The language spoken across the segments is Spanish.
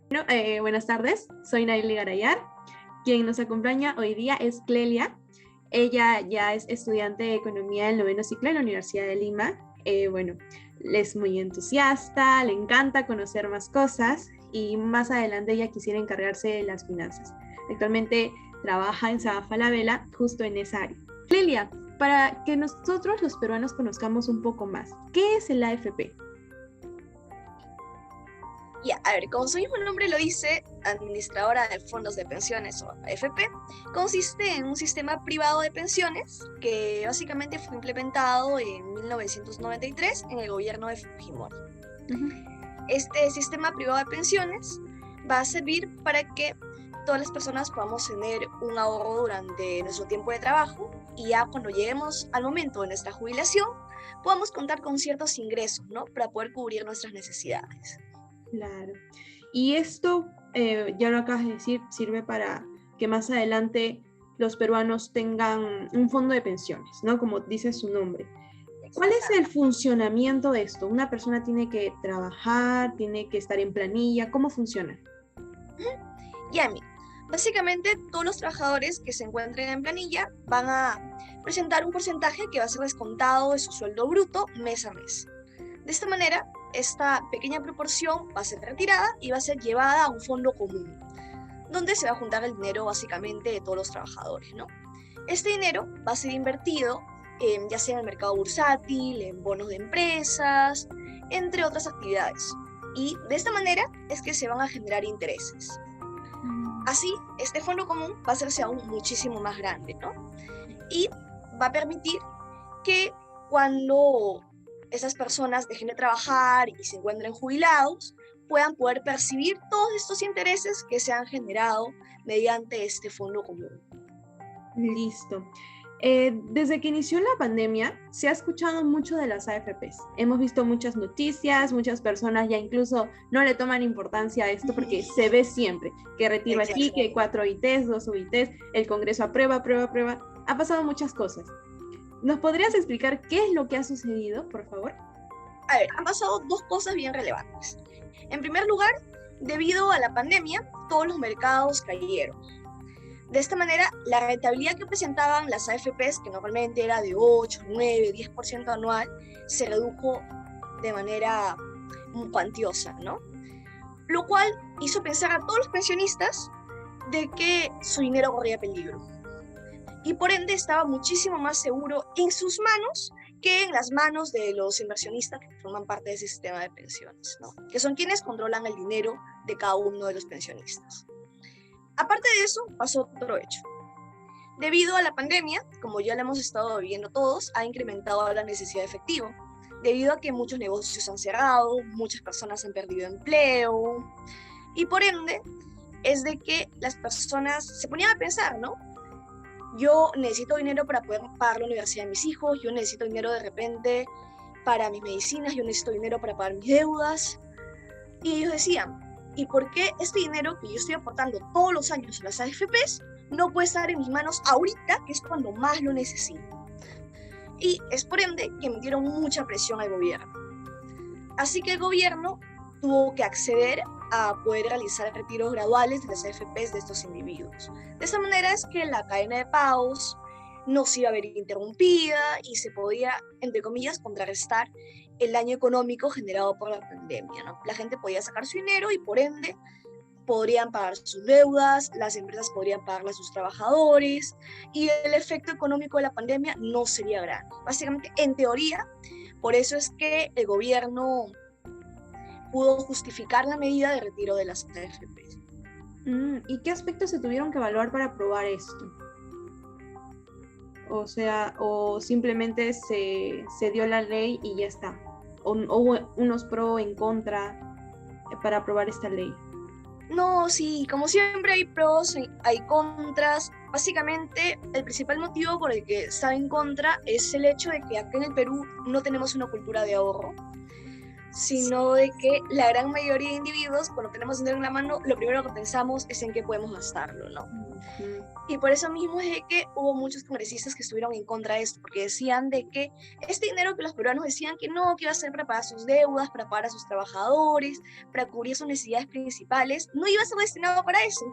Bueno, buenas tardes, soy Nayeli Garayar. Quien nos acompaña hoy día es Clelia. Ella ya es estudiante de Economía del 9º ciclo en la Universidad de Lima. Bueno, es muy entusiasta, le encanta conocer más cosas y más adelante ella quisiera encargarse de las finanzas. Actualmente trabaja en Saga Falabella, justo en esa área. Clelia, para que nosotros los peruanos conozcamos un poco más, ¿qué es el AFP? A ver, como su mismo nombre lo dice, Administradora de Fondos de Pensiones o AFP, consiste en un sistema privado de pensiones que básicamente fue implementado en 1993 en el gobierno de Fujimori. Este sistema privado de pensiones va a servir para que todas las personas podamos tener un ahorro durante nuestro tiempo de trabajo y ya cuando lleguemos al momento de nuestra jubilación podamos contar con ciertos ingresos, ¿no? Para poder cubrir nuestras necesidades. Claro. Y esto, ya lo acabas de decir, sirve para que más adelante los peruanos tengan un fondo de pensiones, ¿no? Como dice su nombre. ¿Cuál es el funcionamiento de esto? ¿Una persona tiene que trabajar, tiene que estar en planilla? ¿Cómo funciona? Mira, básicamente todos los trabajadores que se encuentren en planilla van a presentar un porcentaje que va a ser descontado de su sueldo bruto mes a mes. De esta manera, esta pequeña proporción va a ser retirada y va a ser llevada a un fondo común, donde se va a juntar el dinero básicamente de todos los trabajadores, ¿no? Este dinero va a ser invertido ya sea en el mercado bursátil, en bonos de empresas, entre otras actividades. Y de esta manera es que se van a generar intereses. Así, este fondo común va a hacerse aún muchísimo más grande, ¿no? Y va a permitir que cuando esas personas dejen de trabajar y se encuentren jubilados, puedan poder percibir todos estos intereses que se han generado mediante este fondo común. Listo. Desde que inició la pandemia, se ha escuchado mucho de las AFPs. Hemos visto muchas noticias, muchas personas ya incluso no le toman importancia a esto porque se ve siempre que retiro aquí, que 4 UITs, 2 UITs, el Congreso aprueba. Ha pasado muchas cosas. ¿Nos podrías explicar qué es lo que ha sucedido, por favor? A ver, han pasado dos cosas bien relevantes. En primer lugar, debido a la pandemia, todos los mercados cayeron. De esta manera, la rentabilidad que presentaban las AFPs, que normalmente era de 8, 9, 10% anual, se redujo de manera muy cuantiosa, ¿no? Lo cual hizo pensar a todos los pensionistas de que su dinero corría peligro. Y por ende estaba muchísimo más seguro en sus manos que en las manos de los inversionistas que forman parte de ese sistema de pensiones, ¿no? Que son quienes controlan el dinero de cada uno de los pensionistas. Aparte de eso, pasó otro hecho. Debido a la pandemia, como ya lo hemos estado viviendo todos, ha incrementado la necesidad de efectivo, debido a que muchos negocios han cerrado, muchas personas han perdido empleo, y por ende es de que las personas se ponían a pensar, ¿no? Yo necesito dinero para poder pagar la universidad de mis hijos, yo necesito dinero de repente para mis medicinas, yo necesito dinero para pagar mis deudas, y ellos decían, ¿y por qué este dinero que yo estoy aportando todos los años a las AFPs no puede estar en mis manos ahorita, que es cuando más lo necesito? Y es por ende que metieron mucha presión al gobierno. Así que el gobierno tuvo que acceder a poder realizar retiros graduales de las AFPs de estos individuos. De esta manera es que la cadena de pagos no se iba a ver interrumpida y se podía, entre comillas, contrarrestar el daño económico generado por la pandemia, ¿no? La gente podía sacar su dinero y por ende podrían pagar sus deudas, las empresas podrían pagarle a sus trabajadores y el efecto económico de la pandemia no sería grande. Básicamente, en teoría, por eso es que el gobierno pudo justificar la medida de retiro de las AFPs. ¿Y qué aspectos se tuvieron que evaluar para aprobar esto? O sea, o simplemente se dio la ley y ya está. O hubo unos pro en contra para aprobar esta ley. No, sí, como siempre hay pros, hay contras. Básicamente, el principal motivo por el que está en contra es el hecho de que acá en el Perú no tenemos una cultura de ahorro, sino de que la gran mayoría de individuos, cuando tenemos dinero en la mano, lo primero que pensamos es en qué podemos gastarlo, ¿no? Ujú. Y por eso mismo es de que hubo muchos congresistas que estuvieron en contra de esto, porque decían de que este dinero que los peruanos decían que no, que iba a ser para pagar sus deudas, para pagar a sus trabajadores, para cubrir sus necesidades principales, no iba a ser destinado para eso,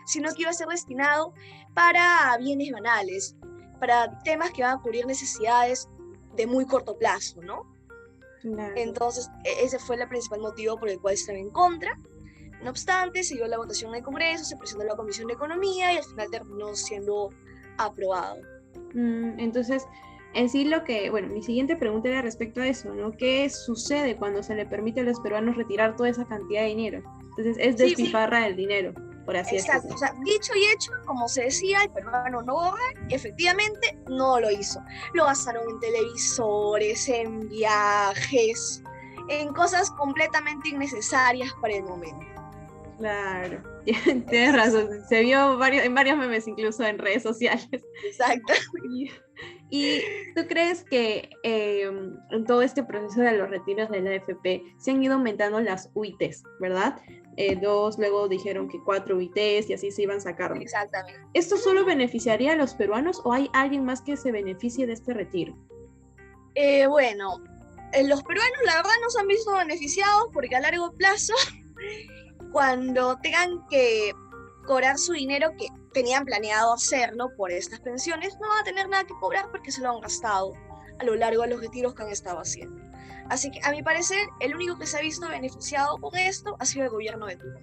sino que iba a ser destinado para bienes banales, para temas que van a cubrir necesidades de muy corto plazo, ¿no? Claro. Entonces, ese fue el principal motivo por el cual estaba en contra. No obstante, siguió la votación en el Congreso, se presentó a la Comisión de Economía y al final terminó siendo aprobado. Entonces, en sí bueno, mi siguiente pregunta era respecto a eso, ¿no? ¿Qué sucede cuando se le permite a los peruanos retirar toda esa cantidad de dinero? Entonces, es Sí, despilfarra el dinero, por así exacto. decirlo. O sea, dicho y hecho, como se decía, el peruano no borra y efectivamente no lo hizo. Lo gastaron en televisores, en viajes, en cosas completamente innecesarias para el momento. Claro, tienes razón. Se vio en varios memes, incluso en redes sociales. Exacto. ¿Y tú crees que en todo este proceso de los retiros de la AFP se han ido aumentando las UITs, ¿verdad? 2, luego dijeron que 4 UITs y así se iban sacando. Exactamente. ¿Esto solo beneficiaría a los peruanos o hay alguien más que se beneficie de este retiro? Bueno, los peruanos la verdad no se han visto beneficiados porque a largo plazo, cuando tengan que cobrar su dinero que tenían planeado hacerlo por estas pensiones, no van a tener nada que cobrar porque se lo han gastado a lo largo de los retiros que han estado haciendo. Así que, a mi parecer, el único que se ha visto beneficiado con esto ha sido el gobierno de turno.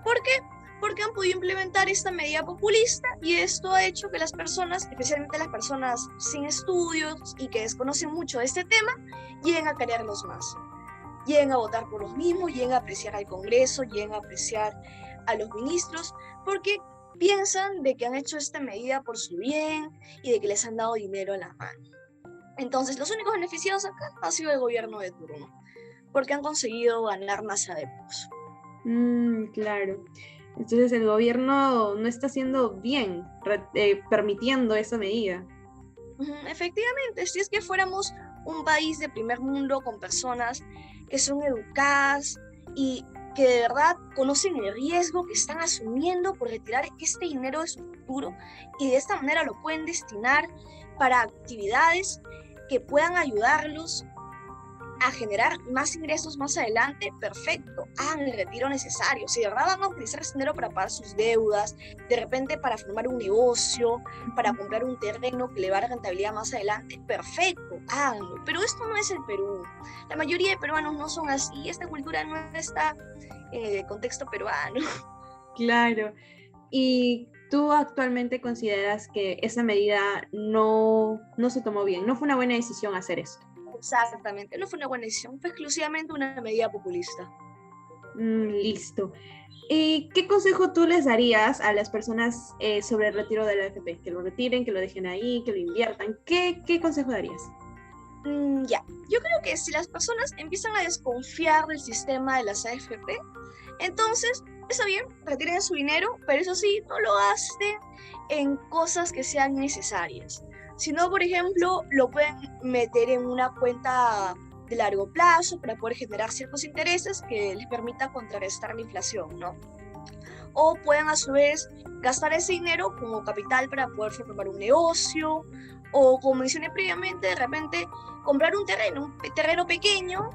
¿Por qué? Porque han podido implementar esta medida populista y esto ha hecho que las personas, especialmente las personas sin estudios y que desconocen mucho de este tema, lleguen a quererlos más. Lleguen a votar por los mismos, lleguen a apreciar al Congreso, lleguen a apreciar a los ministros, porque piensan de que han hecho esta medida por su bien y de que les han dado dinero a la mano. Entonces, los únicos beneficiados acá ha sido el gobierno de turno, porque han conseguido ganar más adeptos. Claro. Entonces el gobierno no está haciendo bien permitiendo esa medida. Efectivamente, si es que fuéramos un país de primer mundo con personas que son educadas y que de verdad conocen el riesgo que están asumiendo por retirar este dinero de su futuro y de esta manera lo pueden destinar para actividades que puedan ayudarlos a generar más ingresos más adelante, perfecto, hagan el retiro necesario. Si de verdad van a utilizar ese dinero para pagar sus deudas, de repente para formar un negocio, para comprar un terreno que le va a dar rentabilidad más adelante, perfecto, háganlo. Pero esto no es el Perú. La mayoría de peruanos no son así, esta cultura no está en el contexto peruano. Claro. ¿Y tú actualmente consideras que esa medida no se tomó bien? ¿No fue una buena decisión hacer esto? Exactamente, no fue una buena decisión, fue exclusivamente una medida populista. Listo. ¿Y qué consejo tú les darías a las personas sobre el retiro de la AFP? Que lo retiren, que lo dejen ahí, que lo inviertan. ¿Qué consejo darías? Ya, yo creo que si las personas empiezan a desconfiar del sistema de las AFP, entonces, está bien, retiren su dinero, pero eso sí, no lo gasten en cosas que sean necesarias. Si no, por ejemplo, lo pueden meter en una cuenta de largo plazo para poder generar ciertos intereses que les permita contrarrestar la inflación, ¿no? O pueden a su vez gastar ese dinero como capital para poder formar un negocio, o como mencioné previamente, de repente comprar un terreno pequeño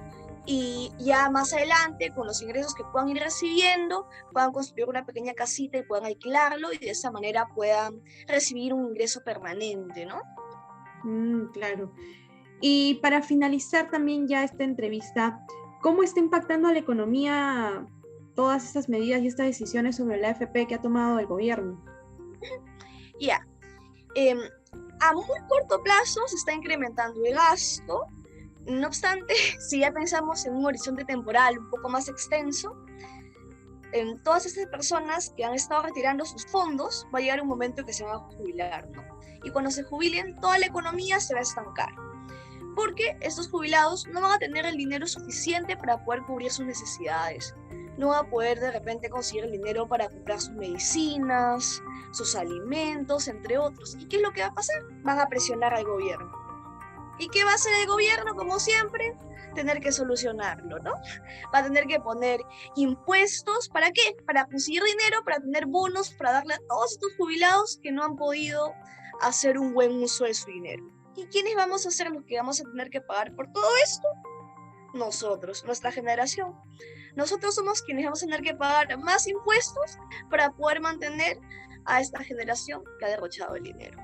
y ya más adelante, con los ingresos que puedan ir recibiendo, puedan construir una pequeña casita y puedan alquilarlo y de esa manera puedan recibir un ingreso permanente, ¿no? Claro. Y para finalizar también ya esta entrevista, ¿cómo está impactando a la economía todas estas medidas y estas decisiones sobre la AFP que ha tomado el gobierno? Ya, a muy corto plazo se está incrementando el gasto. No obstante, si ya pensamos en un horizonte temporal un poco más extenso, en todas estas personas que han estado retirando sus fondos, va a llegar un momento en que se van a jubilar, ¿no? Y cuando se jubilen, toda la economía se va a estancar. Porque estos jubilados no van a tener el dinero suficiente para poder cubrir sus necesidades. No van a poder de repente conseguir el dinero para comprar sus medicinas, sus alimentos, entre otros. ¿Y qué es lo que va a pasar? Van a presionar al gobierno. ¿Y qué va a hacer el gobierno, como siempre? Tener que solucionarlo, ¿no? Va a tener que poner impuestos, ¿para qué? Para conseguir dinero, para tener bonos, para darle a todos estos jubilados que no han podido hacer un buen uso de su dinero. ¿Y quiénes vamos a ser los que vamos a tener que pagar por todo esto? Nosotros, nuestra generación. Nosotros somos quienes vamos a tener que pagar más impuestos para poder mantener a esta generación que ha derrochado el dinero.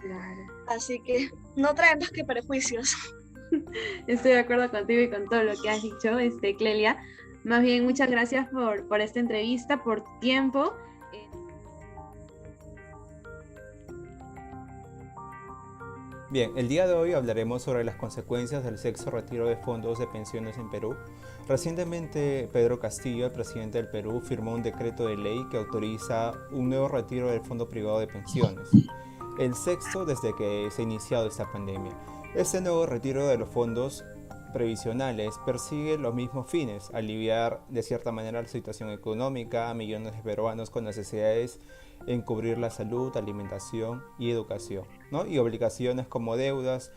Claro. Así que no traen más que prejuicios. Estoy de acuerdo contigo y con todo lo que has dicho, Clelia. Más bien, muchas gracias por esta entrevista, por tu tiempo. Bien, el día de hoy hablaremos sobre las consecuencias del sexto retiro de fondos de pensiones en Perú. Recientemente, Pedro Castillo, el presidente del Perú, firmó un decreto de ley que autoriza un nuevo retiro del fondo privado de pensiones, el sexto desde que se ha iniciado esta pandemia. Este nuevo retiro de los fondos previsionales persigue los mismos fines: aliviar de cierta manera la situación económica a millones de peruanos con necesidades en cubrir la salud, alimentación y educación, ¿no? Y obligaciones como deudas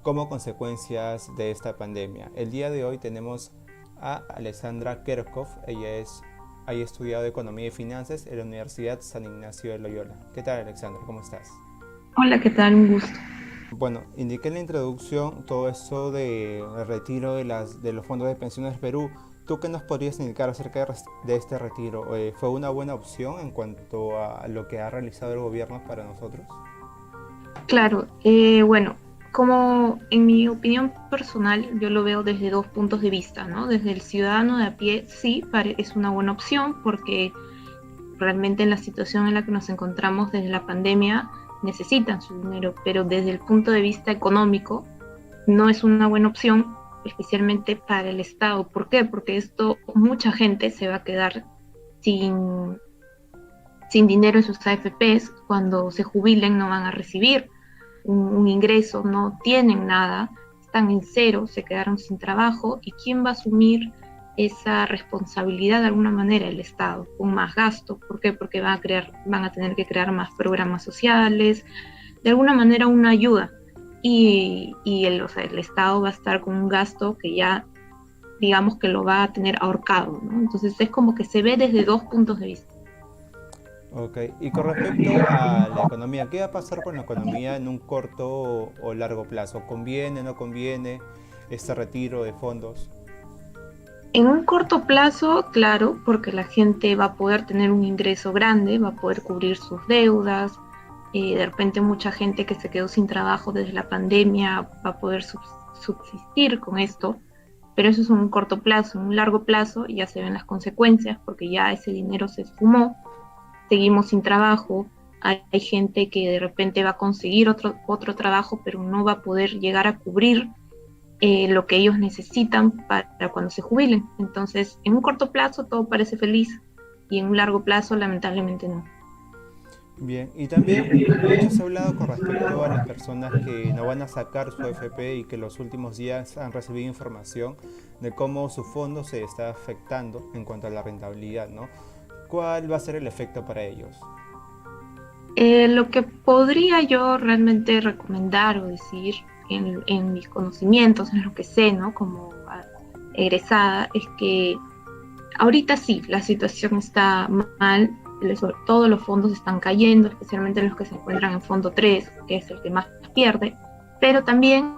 como consecuencias de esta pandemia. El día de hoy tenemos a Alexandra Kerkhoff. Ella ha estudiado Economía y Finanzas en la Universidad San Ignacio de Loyola. ¿Qué tal, Alexandra? ¿Cómo estás? Hola, ¿qué tal? Un gusto. Bueno, indiqué en la introducción todo esto del retiro de los fondos de pensiones de Perú. ¿Tú qué nos podrías indicar acerca de este retiro? ¿Fue una buena opción en cuanto a lo que ha realizado el gobierno para nosotros? Claro, bueno, como en mi opinión personal, yo lo veo desde dos puntos de vista, ¿no? Desde el ciudadano de a pie, sí, es una buena opción porque realmente en la situación en la que nos encontramos desde la pandemia necesitan su dinero, pero desde el punto de vista económico no es una buena opción, especialmente para el Estado. ¿Por qué? Porque mucha gente se va a quedar sin dinero en sus AFPs. Cuando se jubilen no van a recibir un ingreso, no tienen nada, están en cero, se quedaron sin trabajo. ¿Y quién va a asumir esa responsabilidad de alguna manera? El Estado, con más gasto. ¿Por qué? Porque van a tener que crear más programas sociales, de alguna manera una ayuda. Y el Estado va a estar con un gasto que ya, digamos que lo va a tener ahorcado, ¿no? Entonces es como que se ve desde dos puntos de vista. Ok, y con respecto a la economía, ¿qué va a pasar con la economía en un corto o largo plazo? ¿Conviene, no conviene este retiro de fondos? En un corto plazo, claro, porque la gente va a poder tener un ingreso grande, va a poder cubrir sus deudas. De repente mucha gente que se quedó sin trabajo desde la pandemia va a poder subsistir con esto, pero eso es un corto plazo. En un largo plazo ya se ven las consecuencias porque ya ese dinero se esfumó, seguimos sin trabajo, hay gente que de repente va a conseguir otro trabajo, pero no va a poder llegar a cubrir lo que ellos necesitan para cuando se jubilen. Entonces, en un corto plazo todo parece feliz y en un largo plazo lamentablemente no. Bien, y también mucho se ha hablado con respecto a las personas que no van a sacar su AFP y que los últimos días han recibido información de cómo su fondo se está afectando en cuanto a la rentabilidad, ¿no? ¿Cuál va a ser el efecto para ellos? Lo que podría yo realmente recomendar o decir en mis conocimientos, en lo que sé, ¿no? Como egresada, es que ahorita sí, la situación está mal, sobre todo los fondos están cayendo, especialmente los que se encuentran en fondo 3, que es el que más pierde, pero también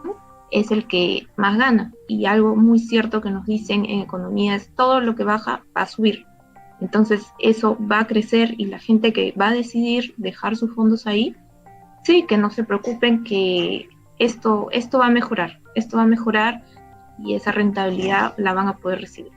es el que más gana. Y algo muy cierto que nos dicen en economía es todo lo que baja va a subir. Entonces eso va a crecer y la gente que va a decidir dejar sus fondos ahí, sí, que no se preocupen, que esto va a mejorar y esa rentabilidad la van a poder recibir.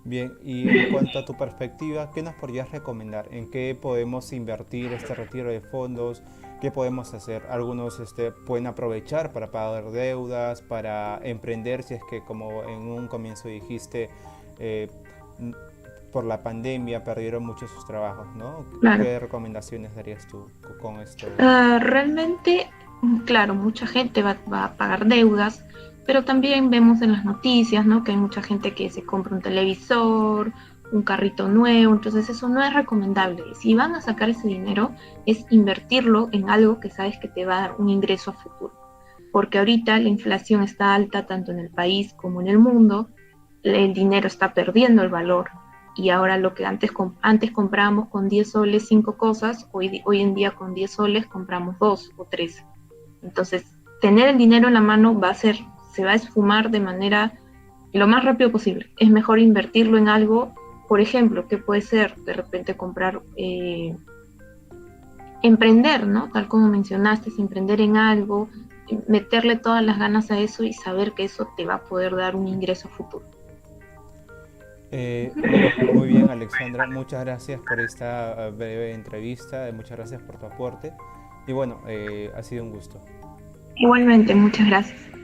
Bien, y en cuanto a tu perspectiva, ¿qué nos podrías recomendar? ¿En qué podemos invertir este retiro de fondos? ¿Qué podemos hacer? Algunos pueden aprovechar para pagar deudas, para emprender, si es que, como en un comienzo dijiste, por la pandemia perdieron muchos sus trabajos, ¿no? Claro. ¿Qué recomendaciones darías tú con esto? Realmente, claro, mucha gente va a pagar deudas, pero también vemos en las noticias, ¿no? Que hay mucha gente que se compra un televisor, un carrito nuevo, entonces eso no es recomendable. Si van a sacar ese dinero, es invertirlo en algo que sabes que te va a dar un ingreso a futuro. porque ahorita la inflación está alta tanto en el país como en el mundo, el dinero está perdiendo el valor y ahora lo que antes comprábamos con 10 soles 5 cosas, hoy en día con 10 soles compramos 2 o 3. Entonces, tener el dinero en la mano se va a esfumar de manera lo más rápido posible. Es mejor invertirlo en algo, por ejemplo, que puede ser de repente comprar, emprender, ¿no? Tal como mencionaste, emprender en algo, meterle todas las ganas a eso y saber que eso te va a poder dar un ingreso futuro. Muy bien, Alexandra, muchas gracias por esta breve entrevista, muchas gracias por tu aporte y bueno, ha sido un gusto. Igualmente, muchas gracias.